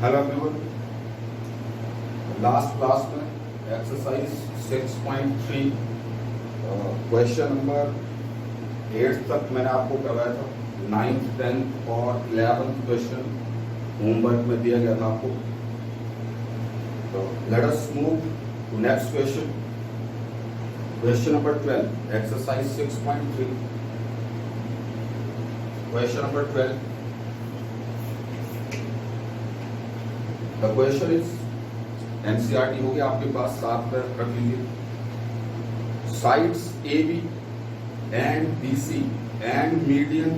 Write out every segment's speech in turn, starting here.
Hello everyone, last class में exercise 6.3 question number 8 तक मैंने आपको करवाया था। 9th 10th और 11th क्वेश्चन होमवर्क में दिया गया था आपको। तो let us move to next question, question number 12, exercise 6.3। Question number 12, the question is NCERT हो गया आपके पास, साथ में रख लीजिए। Sides AB and BC and median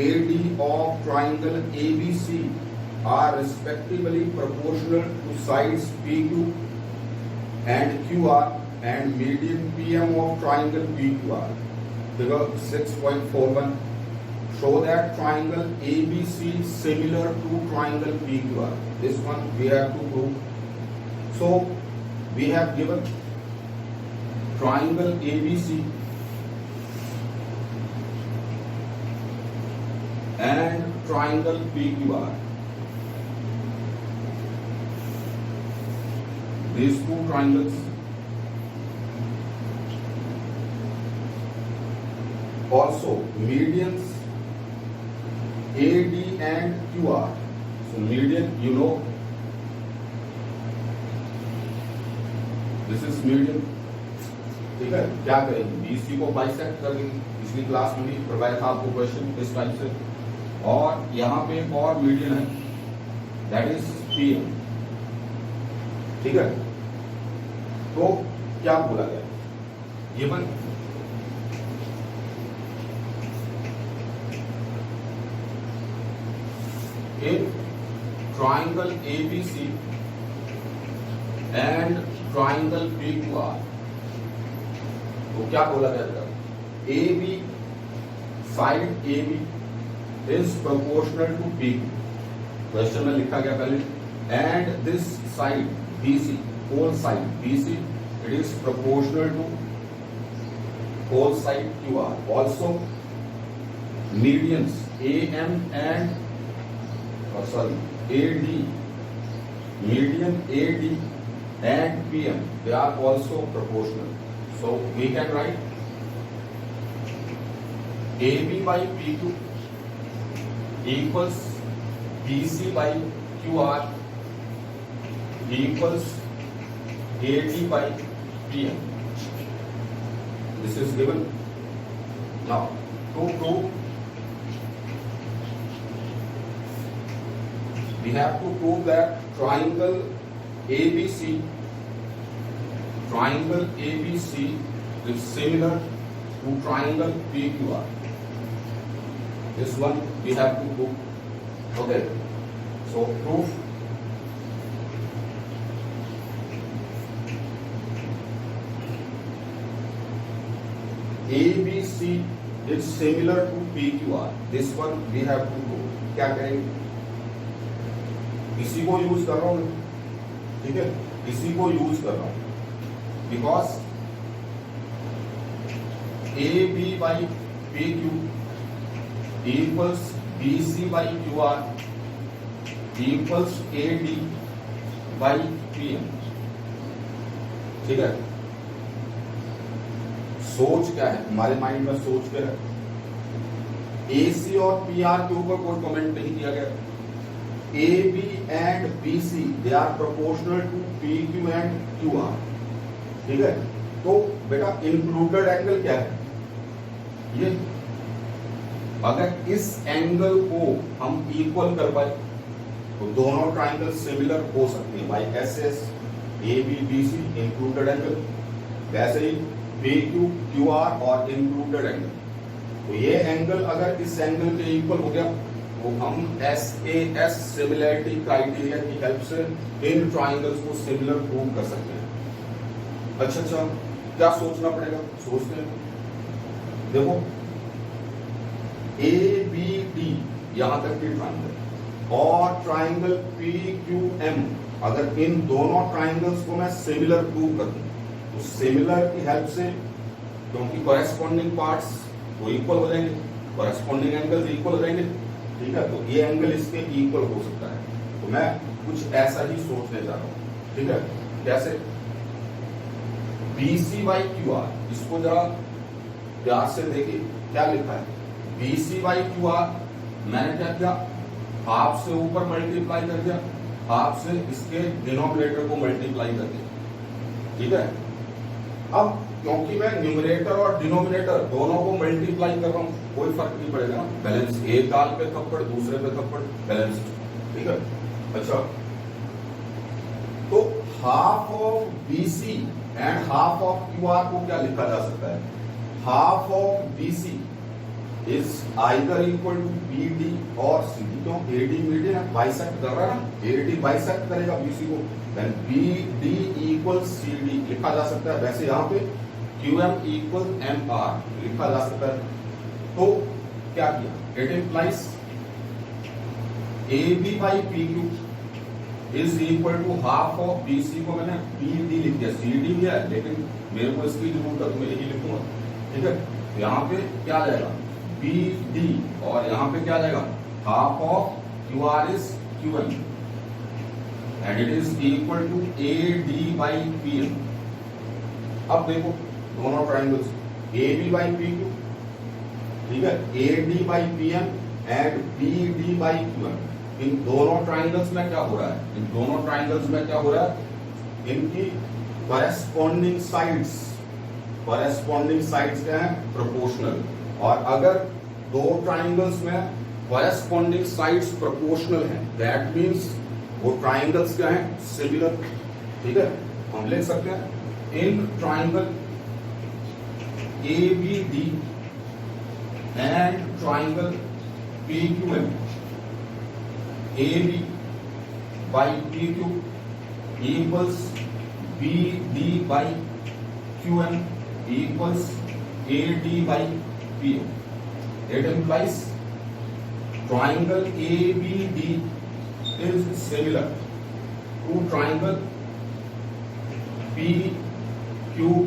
AD of triangle ABC are respectively proportional to sides PQ and QR and median PM of triangle PQR. Figure 6.41. Show that triangle ABC is similar to triangle PQR. This one we have to prove. So we have given triangle ABC and triangle PQR. These two triangles. Also medians AD and QR. So median, you know, this is median. ठीक है, क्या करेंगे? BC को bisect कर देंगे। पिछली class में भी करवाया था आपको क्वेश्चन इस टाइप से। और यहाँ पे एक और मीडियन है, दैट इज PM। ठीक है, तो क्या बोला गया? Given in triangle ABC and triangle PQR, तो क्या बोला गया था? AB, side AB is proportional to PQ, question में लिखा गया पहले, and this side BC, whole side BC, it is proportional to whole side QR. Also medians AM and AD, median AD and PM, they are also proportional. So we can write AB by PQ equals BC by QR equals AD by PM. This is given. Now to prove, we have to prove that triangle ABC is similar to triangle PQR. This one we have to prove. Okay, so proof. ABC is similar to PQR. This one we have to prove. क्या करेंगे? इसी को use कर रहा हूं, ठीक है, इसी को यूज कर रहा हूं, because AB by PQ equals BC by QR equals AD by PM। ठीक है, सोच क्या है हमारे माइंड में? सोच क्या है? AC और PR के ऊपर कोई कमेंट नहीं किया गया। AB and BC they are proportional to PQ and QR। ठीक है, तो बेटा इंक्लूडेड एंगल क्या है? ये अगर इस एंगल को हम इक्वल कर पाए तो दोनों ट्राइंगल सिमिलर हो सकते हैं by SS AB BC included angle, वैसे ही PQ QR और इंक्लूडेड एंगल। तो ये एंगल अगर इस एंगल के इक्वल हो गया तो हम SAS सिमिलैरिटी क्राइटेरिया की हेल्प से इन ट्राइंगल्स को सिमिलर प्रूव कर सकते हैं। अच्छा, क्या सोचना पड़ेगा? सोचते हैं। देखो ABD यहां तक की ट्राइंगल और ट्राइंगल PQM, अगर इन दोनों ट्राइंगल्स को मैं सिमिलर प्रूव कर दूं तो सिमिलर की हेल्प से, क्योंकि कॉरेस्पॉन्डिंग पार्ट्स वो इक्वल हो जाएंगे, कॉरेस्पॉन्डिंग एंगल्स इक्वल हो जाएंगे। ठीक है, तो ये एंगल इसके इक्वल हो सकता है। तो मैं कुछ ऐसा ही सोचने जा रहा हूं, ठीक है। कैसे? BC बाई QR, इसको जरा प्यार से देखिए क्या लिखा है। BC बाई QR मैंने क्या किया, हाफ से ऊपर मल्टीप्लाई कर दिया, हाफ से इसके डिनोमिनेटर को मल्टीप्लाई कर दिया, ठीक है। अब क्योंकि मैं न्यूमरेटर और डिनोमिनेटर दोनों को मल्टीप्लाई कर रहा हूं, कोई फर्क नहीं पड़ेगा ना, बैलेंस एक गाल पे थप्पड़, दूसरे पे थप्पड़, बैलेंस, ठीक है। अच्छा, तो half of BC and half of QR को क्या लिखा जा सकता है? Half of BC is either equal to BD और CD, क्यों? AD BD ना बाइसेक्ट कर रहा है ना, AD बाइसेक्ट करेगा BC को, देन BD इक्वल CD लिखा जा सकता है। वैसे यहाँ पे QM इक्वल MR लिखा जा सकता है। तो क्या किया? It implies AB by PQ is equal to half of BC को मैंने BD लिख दिया, CD लिया है, लेकिन मेरे को इसकी जरूरत है तो मैं यही लिखूंगा, ठीक है। यहाँ पे क्या आ जाएगा? BD, और यहाँ पे क्या आ जाएगा? Half of QR is QM and it is equal to AD by PM। अब देखो दोनों ट्राइंगल्स AB बाई PQ, ठीक है, AD by PM and BD by QM। इन दोनों ट्राइंगल्स में क्या हो रहा है? इन दोनों ट्राइंगल्स में क्या हो रहा है? इनकी कॉरेस्पॉन्डिंग साइड्स क्या है? प्रोपोर्शनल। और अगर दो ट्राइंगल्स में कॉरेस्पॉन्डिंग साइड्स प्रोपोर्शनल हैं, दैट मींस वो ट्राइंगल्स क्या हैं? सिमिलर, ठीक है। हम लिख सकते हैं in triangle ABD and triangle PQM, AB by PQ equals BD by QM equals AD by PM. It implies triangle ABD is similar to triangle PQM.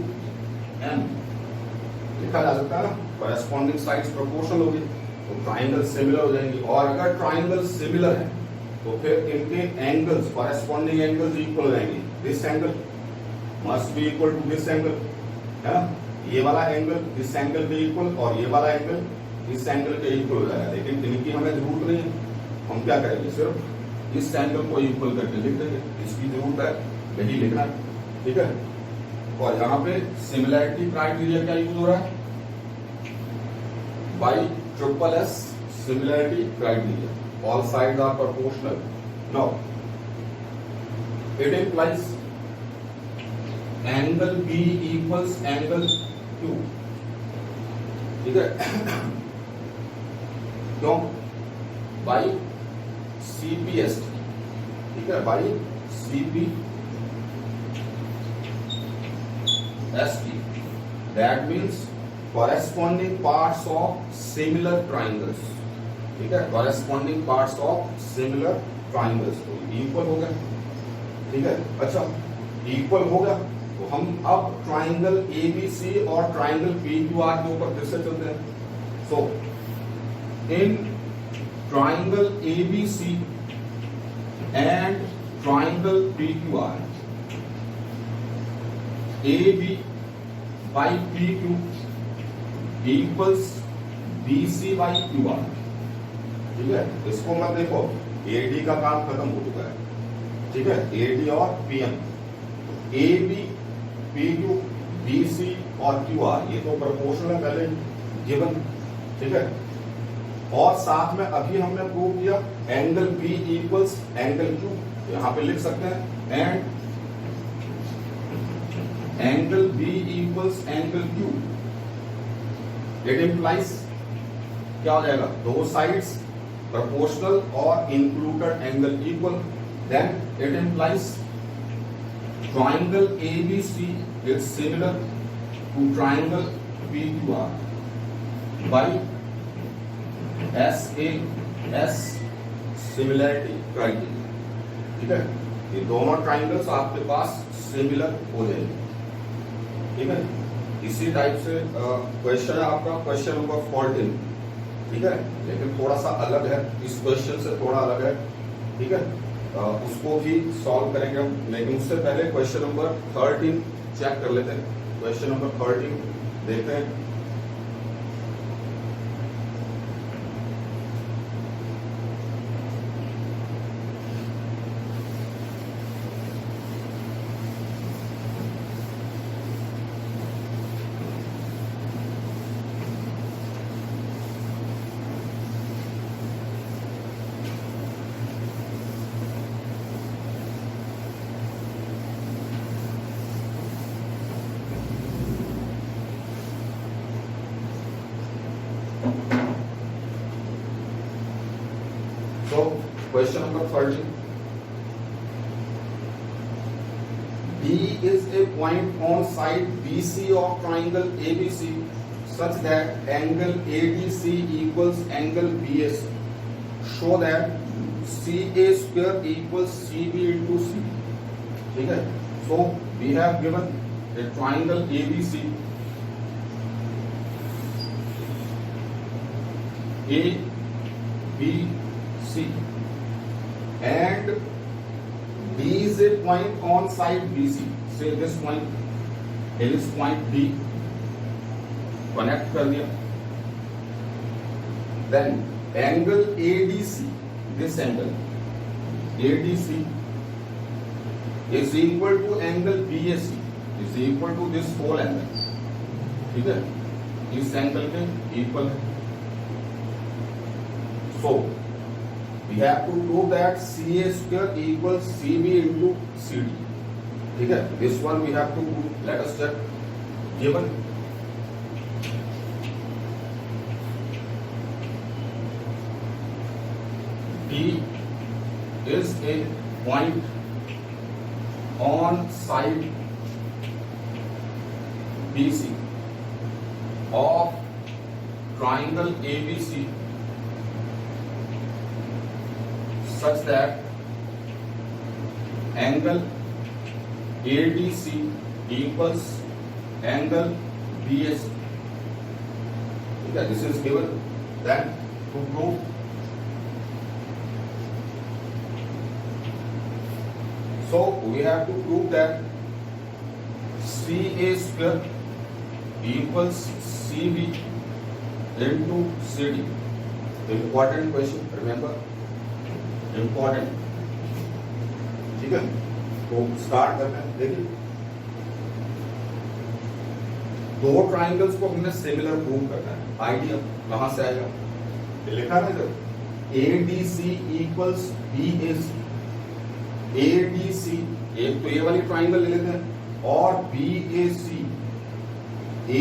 लिखा जा सकता है ना, कॉरेस्पॉन्डिंग साइड्स प्रोपोर्शनल होगी तो ट्राइंगल सिमिलर हो जाएंगे। और अगर ट्राइंगल सिमिलर है तो फिर इनके एंगल्स, कॉरेस्पॉन्डिंग एंगल्स इक्वल हो जाएंगे। This angle must be equal to this angle, है ना। ये वाला एंगल इस एंगल के इक्वल और ये वाला एंगल इस एंगल के इक्वल हो जाएगा। लेकिन इनकी हमें जरूरत नहीं है, हम क्या करेंगे? सिर्फ इस एंगल को इक्वल करके लिख देंगे, इसकी जरूरत है, यही लिखना है, ठीक है। और यहाँ पे सिमिलैरिटी क्राइटेरिया क्या यूज हो रहा है? By SSS similarity criteria, all sides are proportional. Now it implies angle B equals angle Q, ठीक है। क्यों? बाई CPST, ठीक है, by CPST। That means corresponding parts of similar triangles, ठीक है, corresponding parts of similar triangles। तो equal हो गया, ठीक है। अच्छा, इक्वल हो गया तो हम अब ट्राइंगल ABC और ट्राइंगल PQR के ऊपर फिर से चलते हैं। So in triangle ABC and triangle PQR, AB by PQ equals BC by QR, ठीक है। इसको मत देखो, AD का काम खत्म हो चुका है, ठीक है। AD और PM, AB PQ BC और QR ये तो प्रोपोर्शनल है पहले गिवन, ठीक है। और साथ में अभी हमने प्रूव किया angle B equals angle Q, यहां पे लिख सकते हैं and angle B equals angle Q। It implies क्या हो जाएगा? दो साइड्स प्रोपोर्शनल और included angle equal, then it implies triangle ABC is similar to triangle PQR by SAS similarity criteria, ठीक है। ये दोनों ट्राइंगल्स आपके पास सिमिलर हो जाएंगे, ठीक है। इसी टाइप से क्वेश्चन है आपका क्वेश्चन नंबर 14, ठीक है, लेकिन थोड़ा सा अलग है, इस क्वेश्चन से थोड़ा अलग है, ठीक है। उसको भी सॉल्व करेंगे हम, लेकिन उससे पहले क्वेश्चन नंबर 13 चेक कर लेते हैं। क्वेश्चन नंबर 13 देखते हैं। So, question number 13. D is a point on side BC of triangle ABC such that angle ADC equals angle BAC. Show that CA square equals CB into CD. ठीक है? So, we have given a triangle ABC. A, B, C, and D is a point on side BC. Say this point, this point D, connect कर दिया. Then angle ADC, this angle ADC is equal to angle BAC, is equal to this whole angle. ठीक है? इस angle के equal है. So, we have to prove that CA square equals CB into CD. ठीक है? This one we have to prove. Let us check. Given D is a point on side BC of triangle ABC such that angle ADC equals angle BAC. Okay, this is given. Then to prove, so we have to prove that CA square equals CB into CD. Important question, remember. Important. ठीक है? तो start करते हैं. देखिए, दो triangles को हमने similar prove करना है. आइडिया कहां से आएगा? लिखा है जब ADC इक्वल्स BAC. ADC एक तो ये वाली ट्राइंगल ले लेते हैं, और BAC,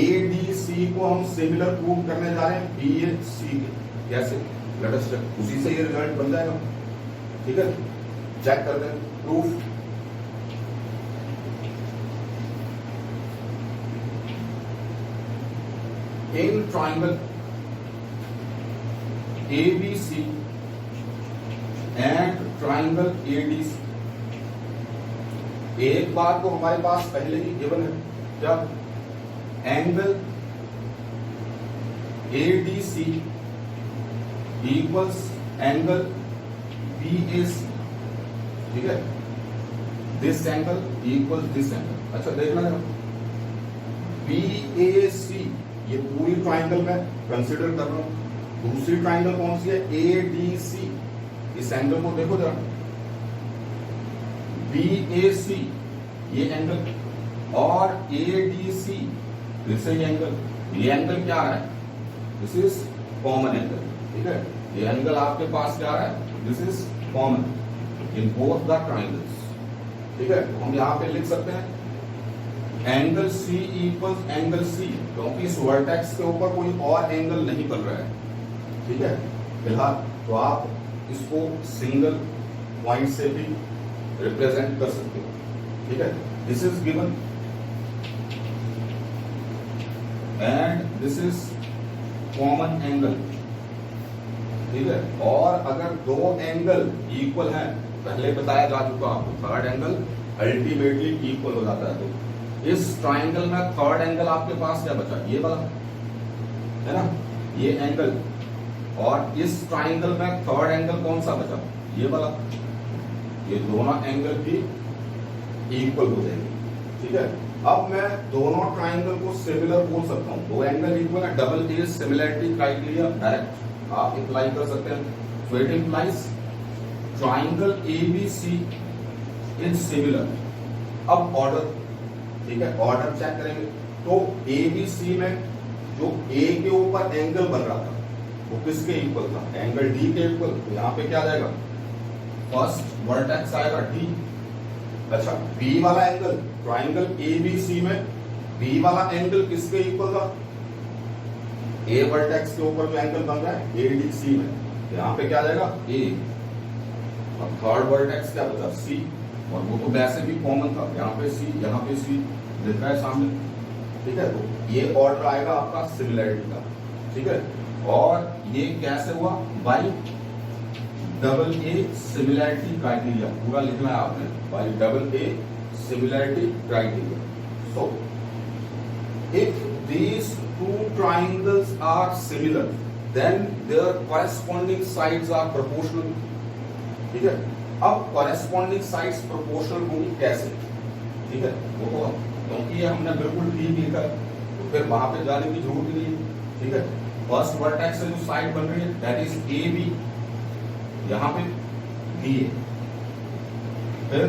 ADC को हम सिमिलर प्रूव करने जा रहे हैं BAC के. कैसे? Let us check. उसी से ये रिजल्ट बन जाएगा. ठीक है? चेक करते हैं. Proof. In triangle ABC and triangle ADC, एक बात तो हमारे पास पहले ही गिवन है. क्या? Angle ADC equals angle BAC. ठीक है? This angle equals this angle. अच्छा देखना है, BAC ये पूरी ट्राइंगल में कंसिडर कर रहा हूं. दूसरी ट्राइंगल कौन सी है? ADC. इस एंगल को देखो जरा. BAC ये एंगल और ADC दिस एंगल. ये एंगल क्या आ रहा है? This is common angle. ठीक है? ये एंगल आपके पास क्या आ रहा है? This is common in both the triangles. ठीक है? तो हम यहां पे लिख सकते हैं angle C equals angle C, क्योंकि इस वर्टेक्स के ऊपर कोई और एंगल नहीं बन रहा है. ठीक है? फिलहाल तो आप इसको सिंगल पॉइंट से भी रिप्रेजेंट कर सकते हो. ठीक है? This is given and this is common angle. ठीक है? और अगर दो एंगल इक्वल हैं, पहले बताया जा चुका आपको, थर्ड एंगल अल्टीमेटली इक्वल हो जाता है. तो इस ट्राइंगल में थर्ड एंगल आपके पास क्या बचा? ये वाला है ना, ये एंगल. और इस ट्राइंगल में थर्ड एंगल कौन सा बचा? ये वाला. ये दोनों एंगल भी इक्वल हो जाएंगे। ठीक है, अब मैं दोनों ट्राइंगल को सिमिलर बोल सकता हूँ। दो एंगल इक्वल है, double A similarity criteria direct आप अप्लाई कर सकते हैं। So it implies triangle ABC is similar. अब ऑर्डर, ठीक है, ऑर्डर चेक करेंगे तो एबीसी में जो ए के ऊपर एंगल बन रहा था वो किसके इक्वल था? एंगल डी के इक्वल। तो यहाँ पे क्या आ जाएगा? फर्स्ट वर्टेक्स आएगा डी। अच्छा, बी वाला एंगल, ट्राइंगल एबीसी में बी वाला एंगल किसके इक्वल था? ए वर्टेक्स के ऊपर जो एंगल बन रहा है एडीसी में, यहाँ पे क्या आ जाएगा? ए। और थर्ड वर्टेक्स क्या बचा? सी। और वो तो वैसे भी कॉमन था, यहाँ पे सी, यहाँ पे सी दिख रहा है सामने। ठीक है, तो ये ऑर्डर आएगा आपका सिमिलरिटी का। ठीक है, और ये कैसे हुआ? By double A similarity criteria, पूरा लिखना है आपने, by double A similarity criteria. So if these two triangles are similar then their corresponding sides are proportional। ठीक है, अब corresponding sides proportional होंगी कैसे? ठीक है, वो तो क्योंकि ये हमने बिल्कुल ठीक लिखा है तो फिर वहां पे जाने की जरूरत नहीं है। ठीक है, फर्स्ट वर्टेक्स से जो साइड बन रही है दैट इज ए बी, यहाँ पे बी है, फिर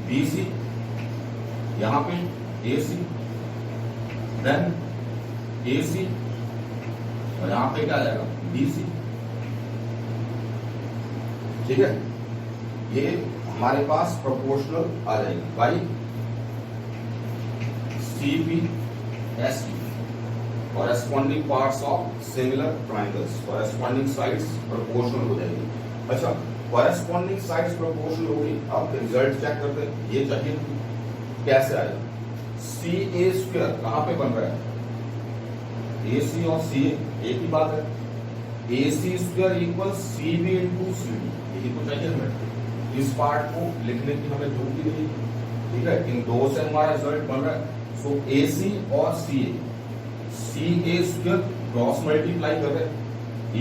बी सी, यहाँ पे ए सी, देन ए सी, और यहाँ पे क्या आ जाएगा? B C. ठीक है, ये हमारे पास प्रोपोर्शनल आ जाएगी by C B S T, corresponding parts of similar triangles, corresponding sides proportional हो जाएगी। अच्छा, corresponding sides proportional हो गई, अब रिजल्ट चेक करते हैं। ये चाहिए कैसे आएगा? सी ए स्क्वायर कहां पे बन रहा है? ए सी और सी एक ही बात है। A C square equal C B into C D, यही तो चाहिए हमें। इस पार्ट को लिखने की हमें जरूरत ही नहीं। ठीक है, इन दो से हमारा रिजल्ट बन रहा है। सो ए सी और C A square cross multiply कर रहे हैं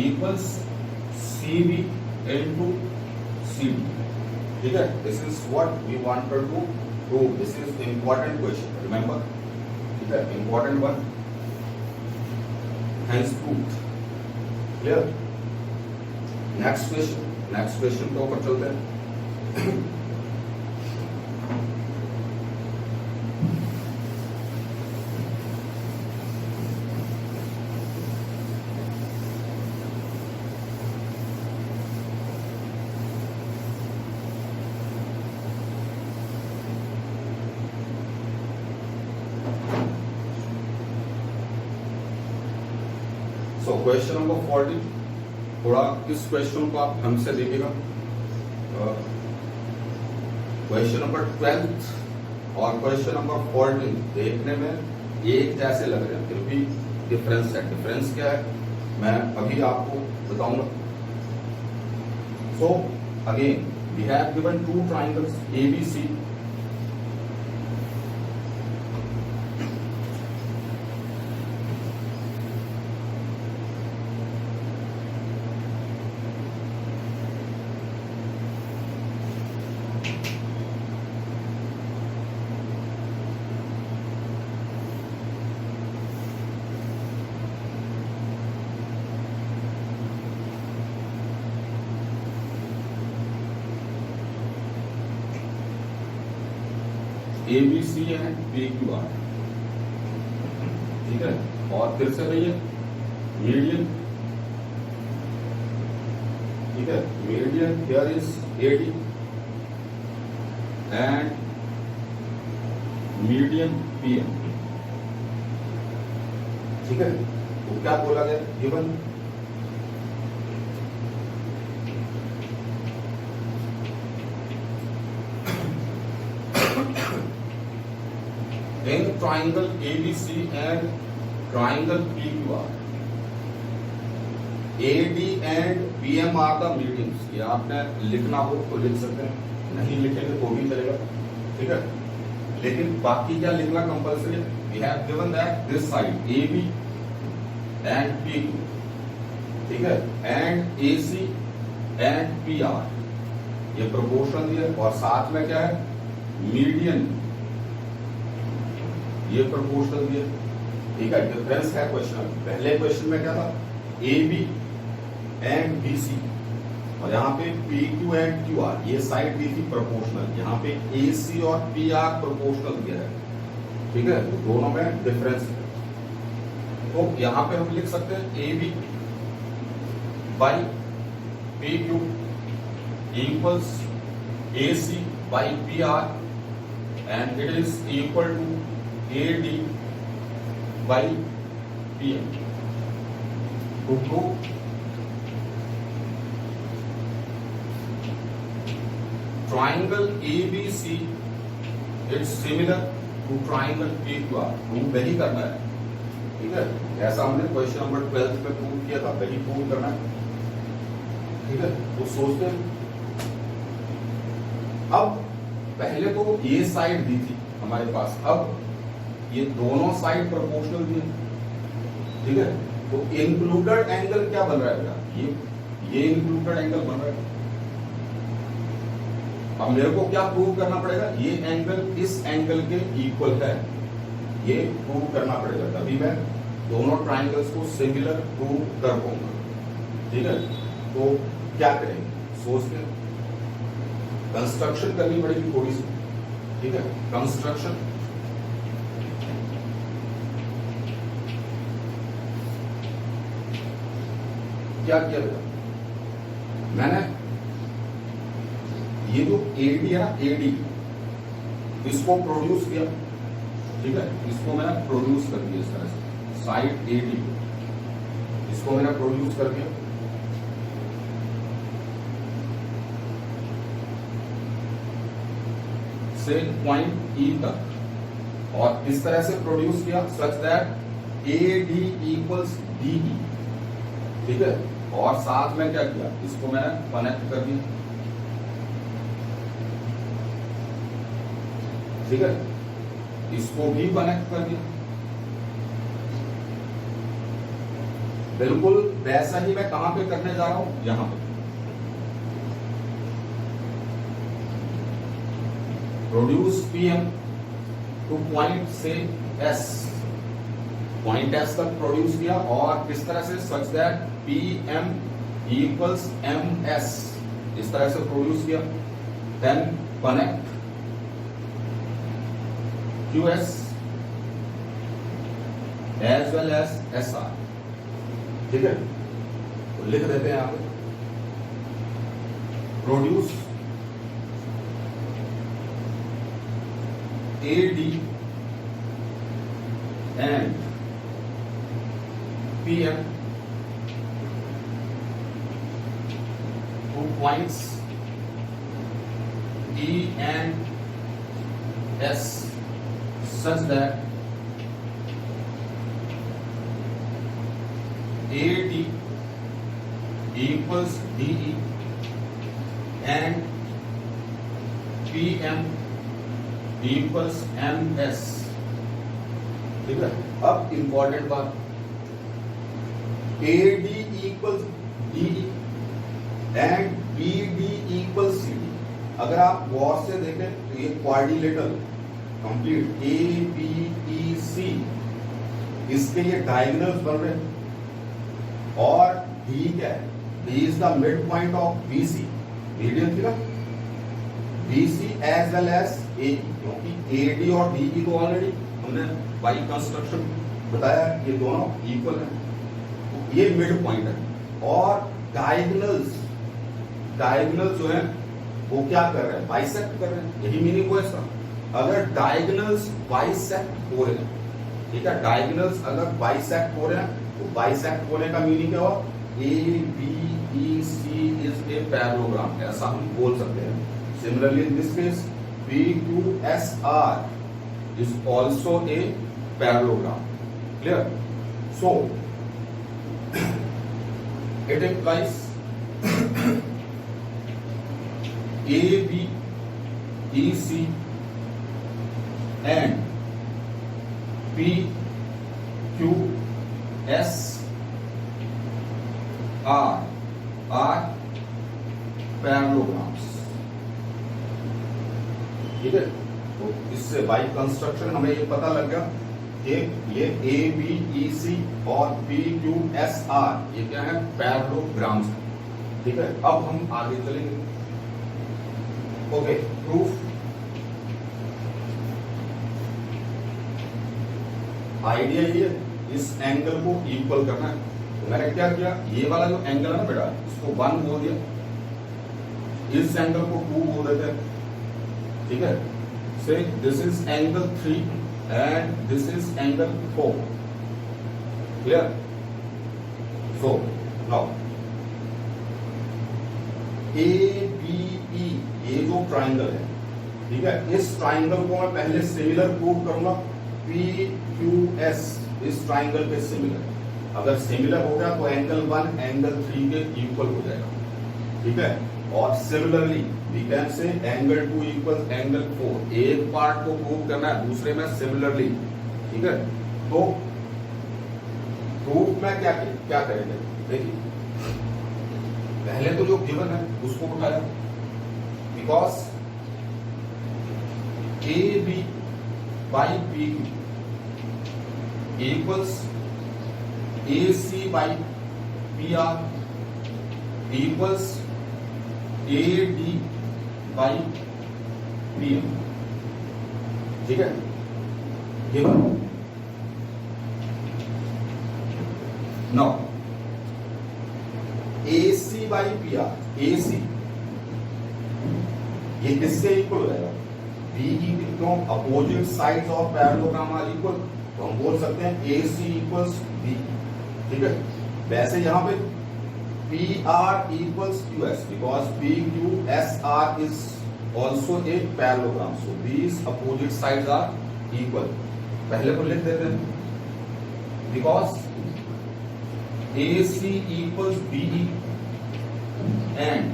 equals C B into C D. ठीक है, this is what we wanted to prove. This is important question, remember. ठीक है, important one, hence proved. Clear? Next question के ऊपर चलते हैं। सो क्वेश्चन नंबर 40, थोड़ा इस क्वेश्चन को आप ढंग से देखिएगा। क्वेश्चन नंबर 12 और क्वेश्चन नंबर 14 देखने में एक जैसे लग रहे हैं, फिर भी डिफरेंस है। डिफरेंस क्या है मैं अभी आपको बताऊंगा। So again we have given two triangles A B C. A B C and P Q R. ठीक है, और फिर से भैया मीडियन। ठीक है, median here is A D and median P M. ठीक है, तो क्या बोला गया? Given in triangle ABC and triangle PQR, AD and PM are the medians। ये आपने लिखना हो तो लिख सकते हैं, नहीं लिखेंगे तो भी चलेगा। ठीक है, लेकिन बाकी क्या लिखना compulsory? We have given that this side AB and PQ, ठीक है, and AC and PR ये प्रोपोर्शनल दिया और साथ में क्या है, मीडियन, ये प्रोपोर्शनल दिया। ठीक है, डिफरेंस है क्वेश्चन में। पहले क्वेश्चन में क्या था, A B and B C, और यहाँ पे P Q and Q R, ये साइड दी थी प्रोपोर्शनल, यहाँ पे ए सी और पी आर प्रोपोर्शनल दिया है। ठीक है, तो दोनों में डिफरेंस है। तो यहाँ पे हम लिख सकते हैं A B by P Q equals A C by P R and it is equal to A D by P M. To prove triangle ABC it's similar to triangle PQR, prove वही करना है। ठीक है, ऐसा हमने question number 12 में prove किया था, वही प्रूव करना है। ठीक है, तो सोचते हैं अब, पहले तो ये साइड दी थी हमारे पास, अब ये दोनों साइड प्रोपोर्शनल दी है। ठीक है, तो इंक्लूडेड एंगल क्या बन रहा है, ये इंक्लूडेड एंगल बन रहा है। अब मेरे को क्या प्रूव करना पड़ेगा, ये एंगल इस एंगल के इक्वल है, ये प्रूव करना पड़ेगा, तभी मैं दोनों ट्राइंगल्स को सिमिलर प्रूव कर पाऊंगा। ठीक है, तो क्या करेंगे, सोचते हैं, कंस्ट्रक्शन करनी पड़ेगी थोड़ी सी। ठीक है, कंस्ट्रक्शन क्या किया था मैंने, ये जो एडी है ना, एडी, इसको प्रोड्यूस किया। ठीक है, इसको मैंने प्रोड्यूस कर दिया इस तरह से, साइड एडी, इसको मैंने प्रोड्यूस कर दिया। से पॉइंट ई तक, और इस तरह से प्रोड्यूस किया such that A D equals D E. ठीक है, और साथ में क्या किया, इसको मैंने कनेक्ट कर दिया। ठीक है, इसको भी कनेक्ट कर दिया। बिल्कुल वैसा ही मैं कहां पे करने जा रहा हूं, यहां पे प्रोड्यूस पीएम टू पॉइंट से एस, पॉइंट एस तक प्रोड्यूस किया, और किस तरह से, such that P M equals M S, इस तरह से प्रोड्यूस किया। Then connect QS as well as SR। ठीक है, तो लिख देते हैं यहां पे, produce AD and PM two points E and S such that AD equals DE and PM equals MS। ठीक है, अब इंपॉर्टेंट बात, AD equals DE and BD equals CD। अगर आप गौर से देखें तो ये क्वाड्रिलेटरल कंप्लीट ABEC, इसके ये डायगोनल्स बन रहे हैं, और D क्या है, D is the mid point of BC, median थी ना, BC as well as AE, क्योंकि AD और DE तो ऑलरेडी हमने बाई कंस्ट्रक्शन बताया ये दोनों इक्वल है, तो ये मिड पॉइंट है। और डायगोनल्स जो है वो क्या कर रहे हैं, बाइसेक्ट कर रहे हैं, यही मीनिंग हुआ इसका। अगर डायगोनल्स बाइसेक्ट हो रहे हैं, ठीक है, डायगोनल्स अगर बाइसेक्ट हो रहे हैं, तो बाइसेक्ट होने का मीनिंग क्या हुआ, ABEC इज ए पैरेललोग्राम, ऐसा हम बोल सकते हैं। Similarly in this case PQSR is also a parallelogram, clear? So it implies ABEC and PQS are parallelograms। ठीक है। तो इससे बाई कंस्ट्रक्शन हमें ये पता लग गया कि ये ए बी ई सी और पी क्यू एस आर ये क्या है, पैरेललोग्राम्स है। ठीक है, अब हम आगे चलेंगे। Okay, proof. आइडिया ये इस एंगल को इक्वल करना है। तो मैंने क्या किया, ये वाला जो एंगल है ना बेटा, इसको 1 बोल दिया, इस एंगल को 2 बोल देते हैं। ठीक है, say this is angle 3 and this is angle 4। Clear? So now A B E ये जो ट्राइंगल है, ठीक है, इस ट्राइंगल को मैं पहले सिमिलर प्रूव करूंगा। पी क्यू एस इस ट्राइंगल के सिमिलर, अगर सिमिलर हो गया तो एंगल 1 एंगल 3 के इक्वल हो जाएगा। ठीक है, और similarly we can say angle 2 equal angle 4। एक पार्ट को प्रूव करना है, दूसरे में सिमिलरली। ठीक है, तो प्रूफ में क्या करेंगे, देखिए पहले तो जो गिवन है उसको उठाया, because A B by P equals A C by P R equals A D by P M. ठीक है, given. Now A C by P R, A C ये किससे इक्वल हो जाएगा, बी ई। क्यों? Opposite sides of parallelogram are equal, तो हम बोल सकते हैं ए सी इक्वल्स बी। ठीक है, वैसे यहां पे P R equals Q S, because P Q S R is also a parallelogram, so these opposite sides are equal. पहले को लिख देते हैं, because AC equals BE and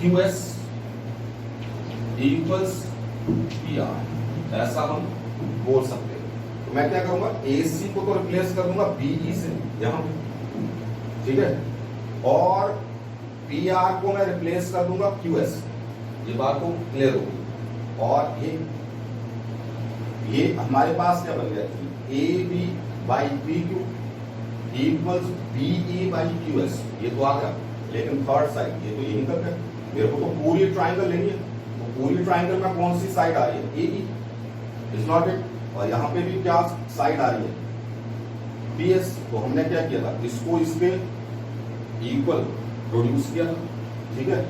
QS equals PR, ऐसा हम बोल सकते हैं। तो मैं क्या करूंगा, AC को तो रिप्लेस कर दूंगा BE से यहां पे। ठीक है, और PR को मैं रिप्लेस कर दूंगा QS। ये बात को क्लियर होगी। और ये हमारे पास क्या बन गया, A B by P Q equals B E by Q S. ये तो आ गया, लेकिन थर्ड साइड ये तो यही कर गया। मेरे को तो पूरी ट्राइंगल लेनी है, तो पूरी ट्राइंगल में कौन सी साइड आ रही है, ए ई, इज नॉट इट। और यहाँ पे भी क्या साइड आ रही है, पी एस। तो हमने क्या किया था, इसको इसके इक्वल प्रोड्यूस किया था। ठीक है,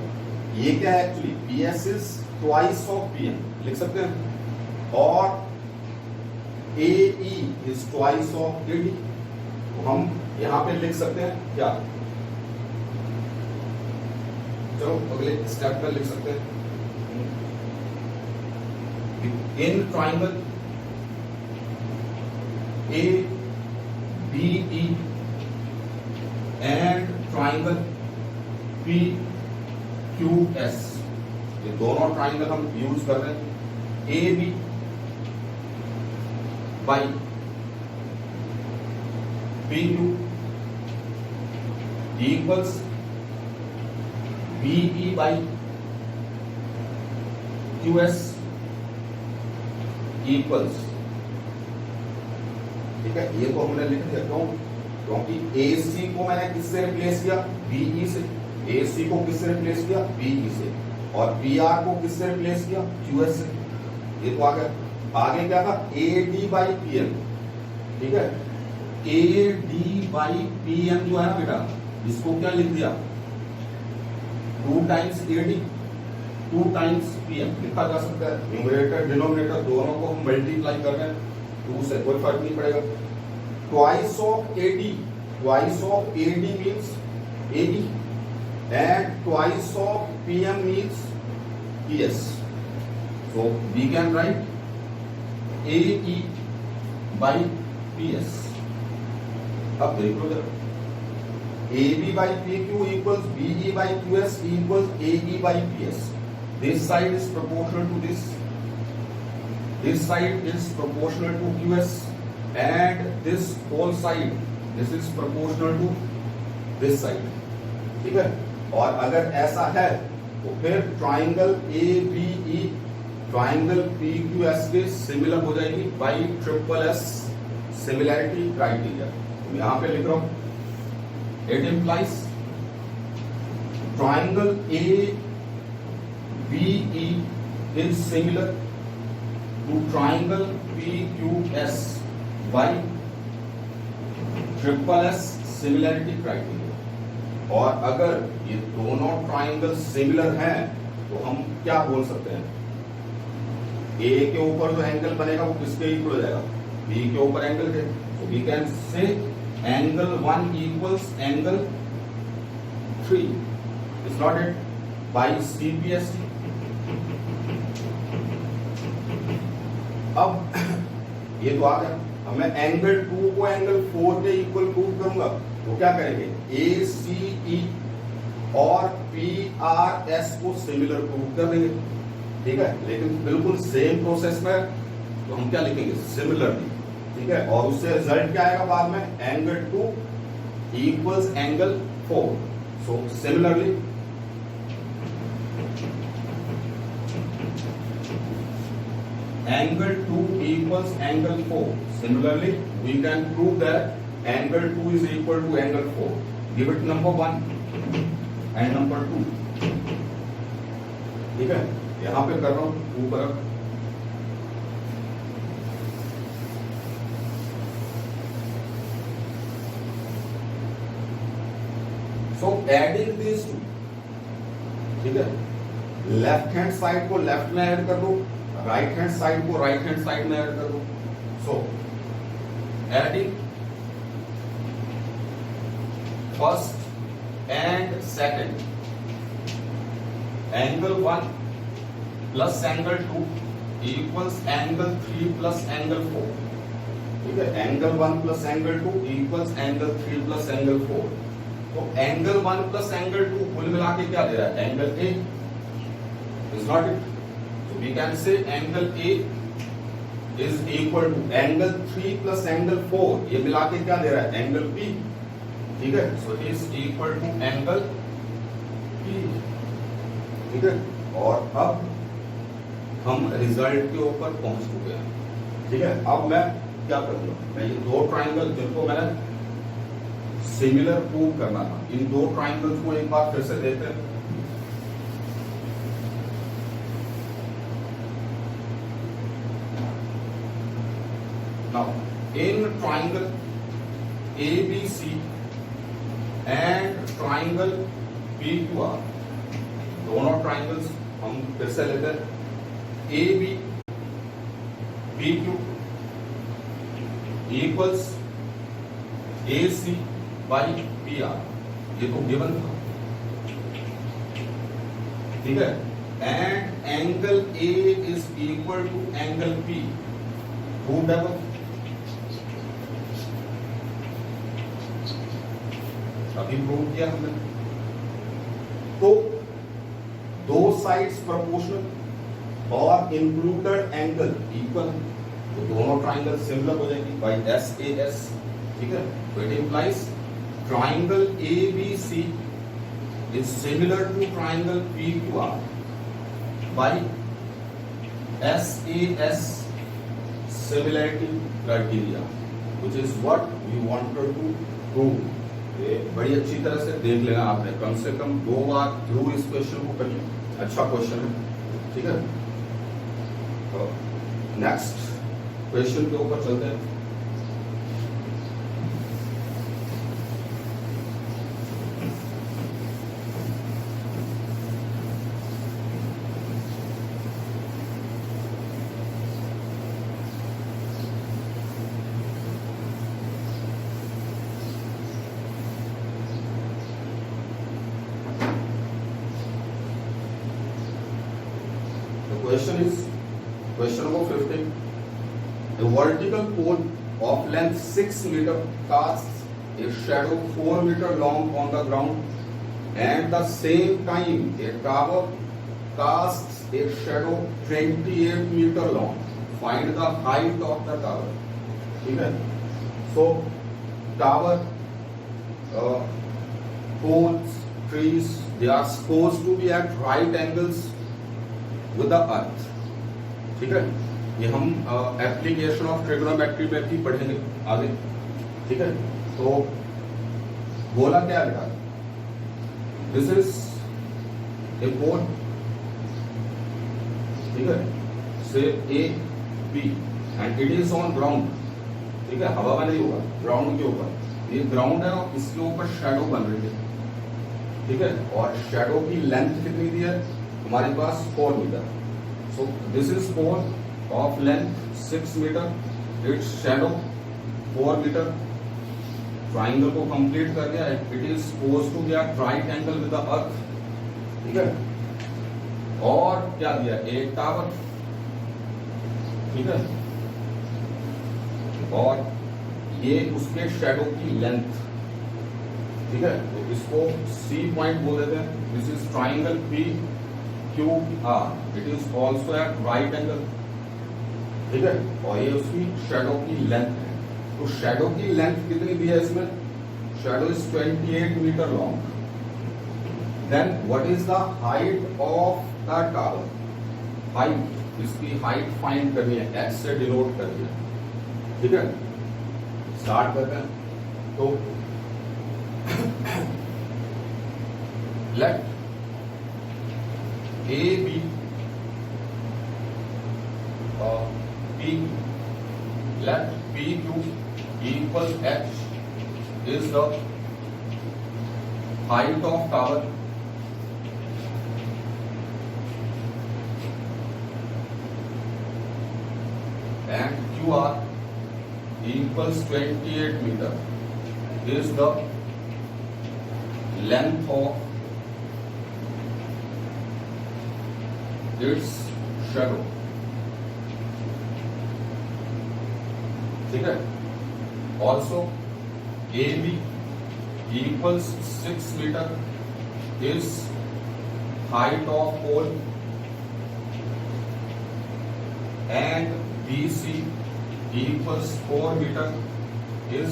ये क्या है actually, P S is twice of P M लिख सकते हैं, और AE is twice of AD। तो हम यहां पे लिख सकते हैं क्या, चलो अगले स्टेप में लिख सकते हैं, in triangle ABE and triangle PQS, ये दोनों ट्राइंगल हम यूज कर रहे हैं। AB by P Q equals BE by Q S equals. ठीक है, ये तो हमने लिख दिया। क्यों? क्योंकि ए सी को मैंने किससे रिप्लेस किया, बीई से। ए सी को किससे रिप्लेस किया, बीई से। और पी आर को किससे रिप्लेस किया, क्यू एस से। ये तो आ गया। आगे क्या था, A D by P M. ठीक है, A D by P M जो है ना बेटा, इसको क्या लिख दिया, 2 times A D 2 times P M लिखा जा सकता है। न्यूमरेटर डिनोमिनेटर दोनों को हम मल्टीप्लाई कर रहे हैं, 2 से कोई फर्क नहीं पड़ेगा। Twice of A D, twice of A D means A D, and twice of P M means P S. So we can write AE by PS। अब देख लो जरा, AB by PQ equals BE by QS equals AE by PS। This side is proportional to this, this side is proportional to QS, and this whole side, this is proportional to this side। ठीक है, और अगर ऐसा है तो फिर triangle ABE triangle PQS के similar हो जाएगी बाई SSS सिमिलैरिटी क्राइटेरिया। तो यहां पे लिख रहा हूं it implies triangle ABE is similar to triangle PQS by SSS similarity criteria. और अगर ये दोनों ट्राइंगल सिमिलर हैं तो हम क्या बोल सकते हैं, ए के ऊपर जो एंगल बनेगा वो किसके इक्वल हो जाएगा, बी के ऊपर एंगल के। तो we can say angle 1 equals angle 3 is not it by CPST। अब ये तो आ गया, अब मैं एंगल 2 को एंगल 4 के इक्वल प्रूव करूंगा तो क्या करेंगे, ACE और PRS को सिमिलर प्रूव कर देंगे, ठीक है। लेकिन बिल्कुल सेम प्रोसेस में तो हम क्या लिखेंगे, सिमिलरली, ठीक है। और उससे रिजल्ट क्या आएगा बाद में, angle 2 equals angle 4। So similarly angle 2 equals angle 4. Similarly, we can prove that angle 2 is equal to angle 4. Give it number 1 and number 2. ठीक है, यहां पे कर रहा हूं ऊपर। So adding these two, ठीक है, लेफ्ट हैंड साइड को लेफ्ट में ऐड कर दो, राइट हैंड साइड को राइट हैंड साइड में ऐड कर दो। So adding first and second, angle 1 plus angle 2 equals angle 3 plus angle 4, ठीक है। Angle 1 plus angle 2 equals angle 3 plus angle 4। तो एंगल 1 प्लस एंगल 2 कुल मिला के क्या दे रहा है, angle A is not it. So we can say angle A is equal to angle 3 plus angle 4, ये मिला के क्या दे रहा है, एंगल P, ठीक है। So is equal to angle P, ठीक है। और अब हम रिजल्ट के ऊपर पहुंच चुके हैं, ठीक है। अब मैं क्या करूंगा, मैं ये दो ट्राइंगल जिनको मैंने सिमिलर प्रूव करना था, इन दो ट्राइंगल्स को एक बार फिर से देखते हैं। Now, in triangle ABC and triangle PQR, दोनों ट्राइंगल्स हम फिर से लेते हैं। AB BQ equals AC by PR, ये तो गिवन था, ठीक है। And angle A is equal to angle P, proved है वो। अभी प्रूव किया हमने। तो दो साइड्स प्रोपोर्शनल और इंक्लूडेड एंगल इक्वल, तो दोनों ट्राइंगल सिमिलर हो जाएगी बाय SAS, ठीक है। तो it implies triangle ABC is similar to triangle PQR by SAS similarity criteria, which is what we wanted to prove. ये बड़ी अच्छी तरह से देख लेना आपने, कम से कम 2 बार थ्रू इस क्वेश्चन को करिए, अच्छा क्वेश्चन है, ठीक है। तो नेक्स्ट क्वेश्चन के ऊपर चलते हैं। Question is question number 15. A vertical pole of length 6 meter casts a shadow 4 meter long on the ground, and the same time a tower casts a shadow 28 meter long. Find the height of the tower. ठीक है। So tower, poles trees, they are supposed to be at right angles with the earth. ठीक है, ये हम application of trigonometry में भी पढ़ेंगे आगे. ठीक है, तो बोला क्या बेटा, दिस इज ए पोल. ठीक है, say A B and it is on ground. ठीक है, हवा में नहीं होगा, ग्राउंड के ऊपर. ये ग्राउंड है और इसके ऊपर शैडो बन रही है. ठीक है, और शैडो की लेंथ कितनी दी है हमारे पास 4 meter. So this is pole of length 6 meter, its shadow 4 meter. Triangle को कंप्लीट कर दिया. It is supposed to be at right angle with the earth. ठीक है, और क्या दिया, एक टावर. ठीक है, और ये उसके शैडो की लेंथ. ठीक है, तो इसको सी पॉइंट बोल देते हैं. This is triangle P Q are. It is also eight right angle. ठीक है, और ये उसकी शैडो की लेंथ है. तो शैडो की लेंथ कितनी दी है इसमें, shadow is 28 meter long. Then what is the height of the tower. Height, इसकी हाइट फाइंड करनी है, एच से डिनोट करनी है. ठीक है, स्टार्ट करते हैं. तो let A B P, let PQ equals H is the height of tower and QR equals 28 meter is the length of its shadow. ठीक है, also A B equals 6 meter is height of pole and B C equals 4 meter is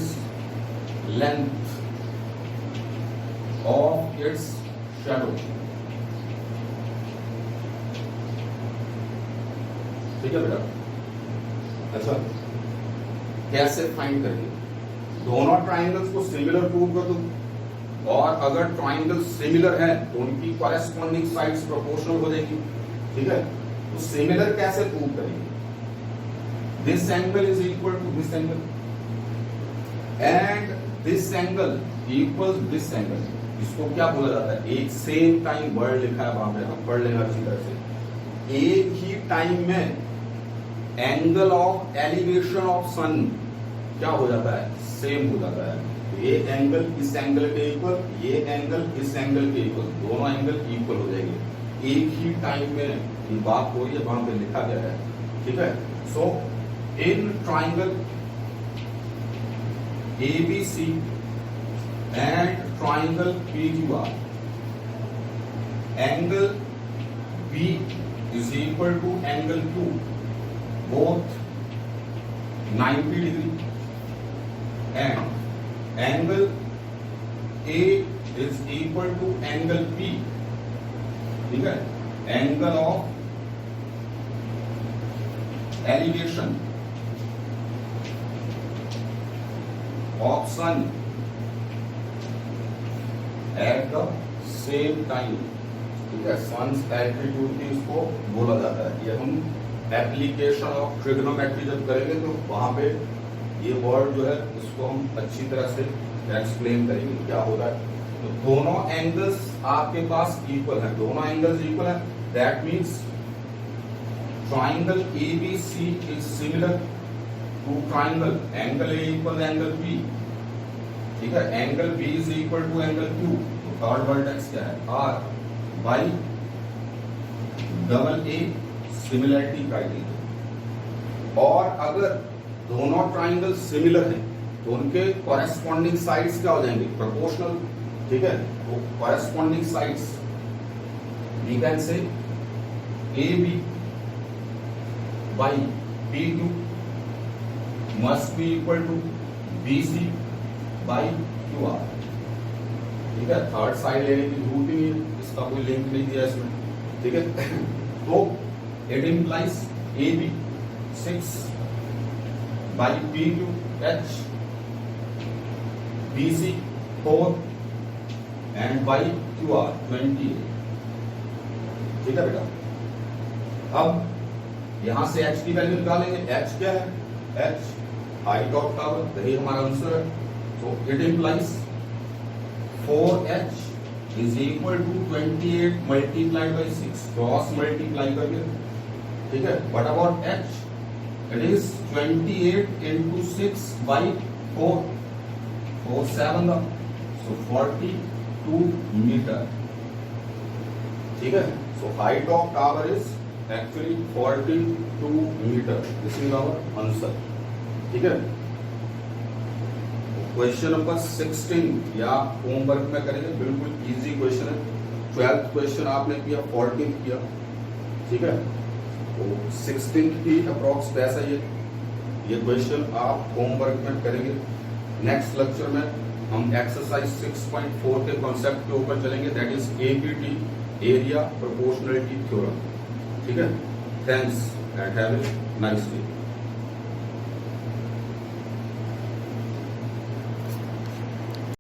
length of its shadow. ठीक है बेटा, अच्छा कैसे find करेंगे, दोनों triangles को सिमिलर प्रूव कर दो. और अगर ट्राइंगल सिमिलर है तो उनकी कॉरेस्पॉन्डिंग साइड्स प्रोपोर्शनल हो जाएगी. ठीक है, तो सिमिलर कैसे प्रूव करेंगे, this angle is equal to this angle and this angle equal this angle. इसको क्या बोला जाता है, एक सेम टाइम वर्ड लिखा है वहां पे, हम पढ़ लेंगे अच्छी तरह से. एक ही टाइम में एंगल ऑफ एलिवेशन ऑफ सन क्या हो जाता है, सेम हो जाता है. ये एंगल इस एंगल के इक्वल, ये एंगल इस एंगल के इक्वल, दोनों एंगल इक्वल हो जाएंगे. एक ही टाइम में ये बात हो रही है, वहां पे लिखा गया है. ठीक है, so in triangle ABC and triangle PQR, angle B is equal to angle Q, both 90 degree, and angle A is equal to angle P. ठीक है, angle of elevation of sun at the same time. ठीक है, sons altitude भी इसको बोला जाता है. ये हम एप्लीकेशन ऑफ ट्रिग्नोमेट्री जब करेंगे तो वहां पे ये वर्ड जो है इसको हम अच्छी तरह से एक्सप्लेन करेंगे क्या होता है. तो दोनों एंगल्स आपके पास इक्वल है, दोनों एंगल्स इक्वल है. That means triangle ABC is similar to triangle angle A equal angle B. ठीक है, angle B is equal to angle Q. तो थर्ड वर्टेक्स क्या है, R by double A similarity criteria. और अगर दोनों ट्राइंगल सिमिलर हैं तो उनके कॉरेस्पॉन्डिंग साइड्स क्या हो जाएंगे, प्रोपोर्शनल. ठीक है, वो corresponding sides we can say AB by PQ must be equal to BC by QR. ठीक है, थर्ड साइड लेने की जरूरत ही नहीं है, इसका कोई लिंक नहीं दिया इसमें, ठीक है। तो it implies A B 6 by P Q H B C 4 and by Q R 28, ठीक है बेटा। अब यहां से h की वैल्यू निकालेंगे, h क्या है, h हाइट ऑफ टावर, यही हमारा आंसर है। तो it implies 4h is equal to 28 multiplied by 6, cross multiply करके, ठीक है। What about h, it is 28 into 6 by 4, 4 7 so 42 meter, ठीक है। So height of tower is actually 42 meter, this is our answer, ठीक है। Question number 16 या homework में करेंगे, बिल्कुल इजी क्वेश्चन है। 12th क्वेश्चन आपने किया, 14th किया, ठीक है। तो 16th की अप्रॉक्स पैसा ये क्वेश्चन आप होमवर्क में करेंगे। नेक्स्ट लेक्चर में हम एक्सरसाइज 6.4 के कॉन्सेप्ट के ऊपर चलेंगे, that is ABT, area proportionality theorem, ठीक है। Thanks and have a nice day.